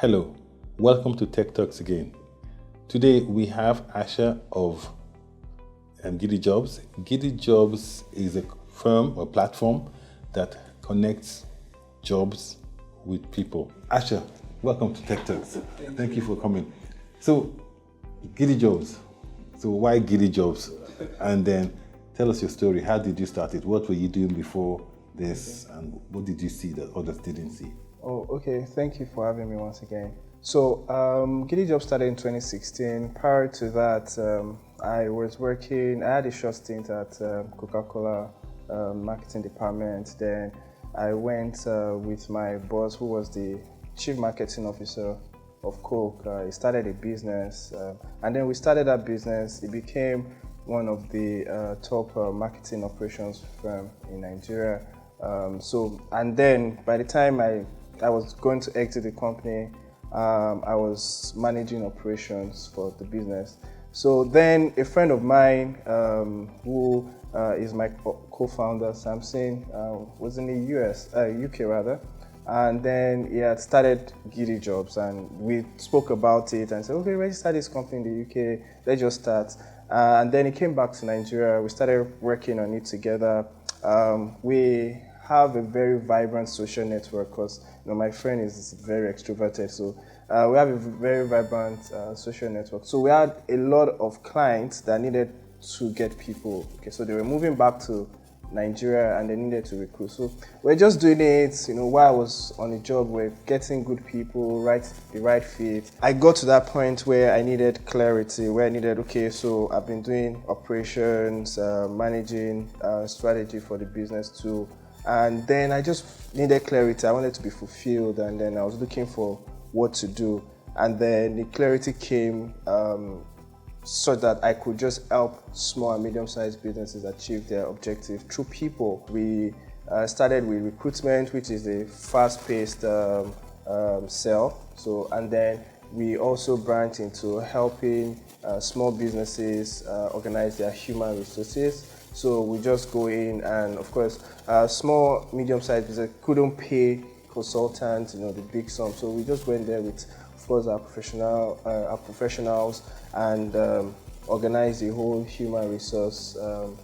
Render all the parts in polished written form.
Hello, welcome to Tech Talks again. Today we have Asha of Gidijobs. Gidijobs is a firm or platform that connects jobs with people. Asha, welcome to Tech Talks. Thank you for coming. So, Gidijobs. So why Gidijobs? And then tell us your story. How did you start it? What were you doing before this? And what did you see that others didn't see? Oh, okay. Thank you for having me once again. So, Gidijobs started in 2016. Prior to that, I had a short stint at Coca-Cola marketing department. Then I went with my boss, who was the chief marketing officer of Coke. He started a business, and then we started that business. It became one of the top marketing operations firm in Nigeria. And then by the time I was going to exit the company, I was managing operations for the business. So then a friend of mine who is my co-founder, Samson, was in the UK rather, and then he had started Gidijobs, and we spoke about it and said, okay, let's start this company in the UK, let's just start. And then he came back to Nigeria, we started working on it together. We have a very vibrant social network because my friend is very extroverted, so we have a very vibrant social network. So we had a lot of clients that needed to get people. Okay, so they were moving back to Nigeria and they needed to recruit. So we're just doing it, while I was on the job, we're getting good people, the right fit. I got to that point where I needed clarity, where I needed, okay, so I've been doing operations, managing strategy for the business too. And then I just needed clarity. I wanted to be fulfilled, and then I was looking for what to do. And then the clarity came so that I could just help small and medium-sized businesses achieve their objective through people. We started with recruitment, which is a fast-paced sell. And then we also branched into helping small businesses organize their human resources. So we just go in, and of course, small, medium-sized business couldn't pay consultants, the big sum. So we just went there with, of course, our professionals, and organized the whole human resource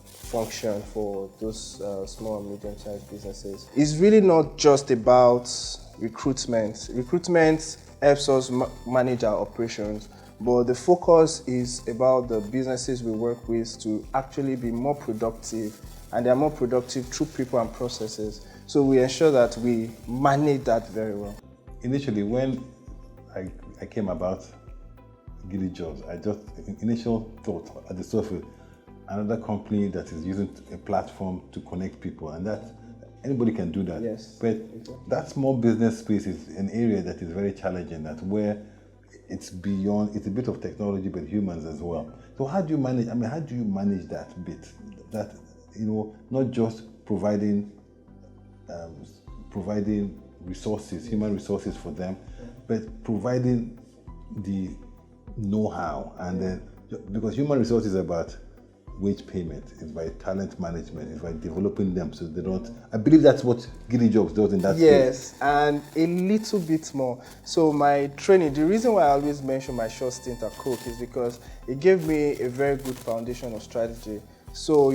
function for those small and medium-sized businesses. It's really not just about recruitment. Recruitment helps us manage our operations, but the focus is about the businesses we work with to actually be more productive, and they're more productive through people and processes. So we ensure that we manage that very well. Initially, when I came about Gidijobs, initial thought at the surface, another company that is using a platform to connect people, and that anybody can do that. Yes. But that small business space is an area that is very challenging, where it's a bit of technology, but humans as well. So how do you manage that bit? That, not just providing resources, human resources for them, but providing the know-how, and then, because human resources is about wage payment, it's by talent management, it's by developing them so they don't. I believe that's what Gidijobs does in that space. Yes, and a little bit more. So my training, the reason why I always mention my short stint at Coke is because it gave me a very good foundation of strategy. So,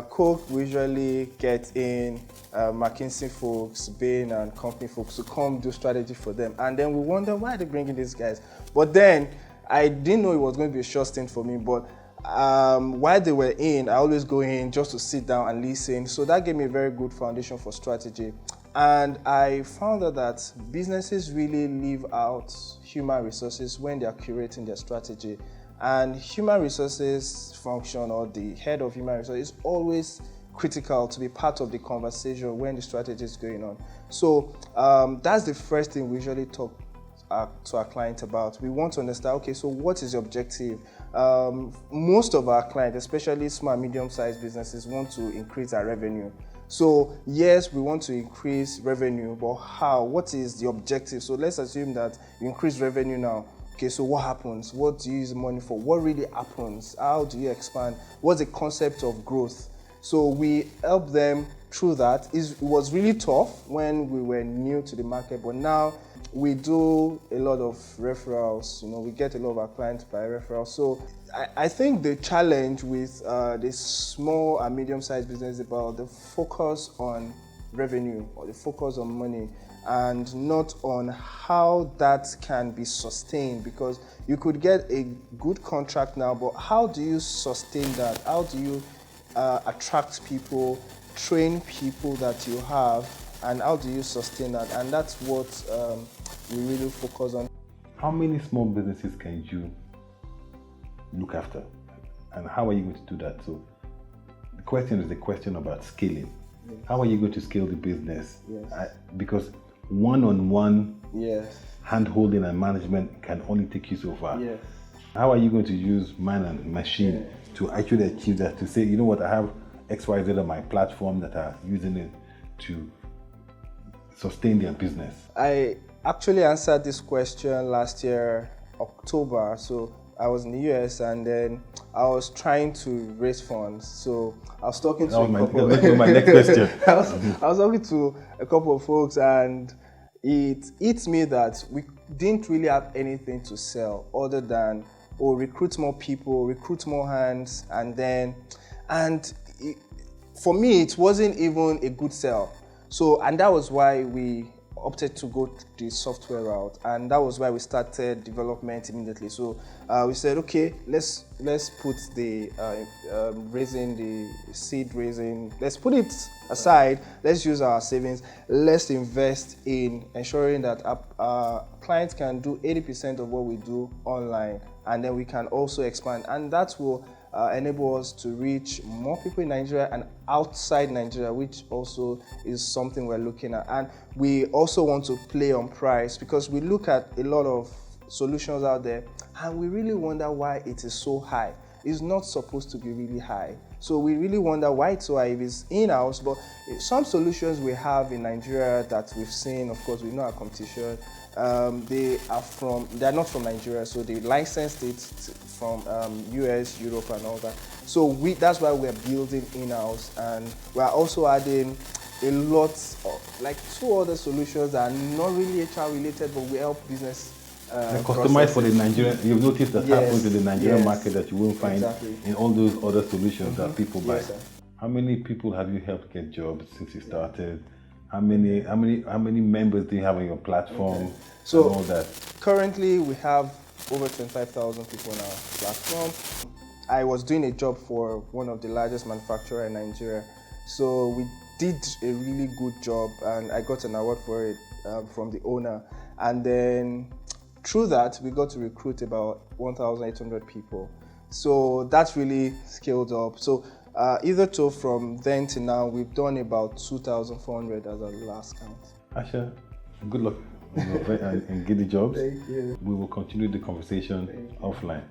Coke, we usually get in McKinsey folks, Bain and company folks to come do strategy for them. And then we wonder why they're bringing these guys. But then I didn't know it was going to be a short stint for me. But while they were in, I always go in just to sit down and listen. So that gave me a very good foundation for strategy. And I found out that businesses really leave out human resources when they are curating their strategy. And human resources function, or the head of human resources, is always critical to be part of the conversation when the strategy is going on. So that's the first thing we usually talk to our clients about. We want to understand, okay, so what is the objective? Most of our clients, especially small and medium-sized businesses, want to increase their revenue. So yes, we want to increase revenue, but how? What is the objective? So let's assume that you increase revenue now. Okay, so what happens? What do you use the money for? What really happens? How do you expand? What's the concept of growth? So we help them through that. It was really tough when we were new to the market, but now we do a lot of referrals. We get a lot of our clients by referrals. So I think the challenge with this small and medium-sized business is about the focus on revenue or the focus on money, and not on how that can be sustained, because you could get a good contract now, but how do you sustain that? How do you attract people, train people that you have, and how do you sustain that? And that's what we really focus on. How many small businesses can you look after, and how are you going to do that? So the question is the question about scaling. Yes. How are you going to scale the business? Yes. Because one-on-one yes. hand-holding and management can only take you so far. Yes. How are you going to use man and machine to actually achieve that? To say, you know what, I have XYZ on my platform that are using it to sustain their business. I actually answered this question last year, October. So I was in the US, and then I was trying to raise funds. So I was talking to my next question. I was talking to a couple of folks, and it hit me that we didn't really have anything to sell other than recruit more people, recruit more hands, for me it wasn't even a good sell. So, and that was why we opted to go the software route, and that was why we started development immediately. So we said, okay, let's put the raising, the seed raising, let's put it aside, let's use our savings, let's invest in ensuring that our clients can do 80% of what we do online, and then we can also expand, and that will enable us to reach more people in Nigeria and outside Nigeria, which also is something we're looking at. And we also want to play on price, because we look at a lot of solutions out there and we really wonder why it is so high. It's not supposed to be really high. So we really wonder why it's so high if it's in-house. But some solutions we have in Nigeria that we've seen, of course, we know our competition, they are not from Nigeria, so they licensed it from US, Europe, and all that. So that's why we're building in-house, and we're also adding a lot of, like 2 other solutions that are not really HR related, but we help business. Customized for the Nigerian. You've noticed that happens in the Nigerian market that you won't find in all those other solutions that people buy. Yes, sir. How many people have you helped get jobs since you started? How many members do you have on your platform? So and all that? Currently we have over 25,000 people on our platform. I was doing a job for one of the largest manufacturers in Nigeria. So we did a really good job, and I got an award for it from the owner. And then through that, we got to recruit about 1,800 people. So that's really scaled up. So from then to now, we've done about 2,400 as our last count. Asha, good luck in Gidijobs. Thank you. We will continue the conversation offline.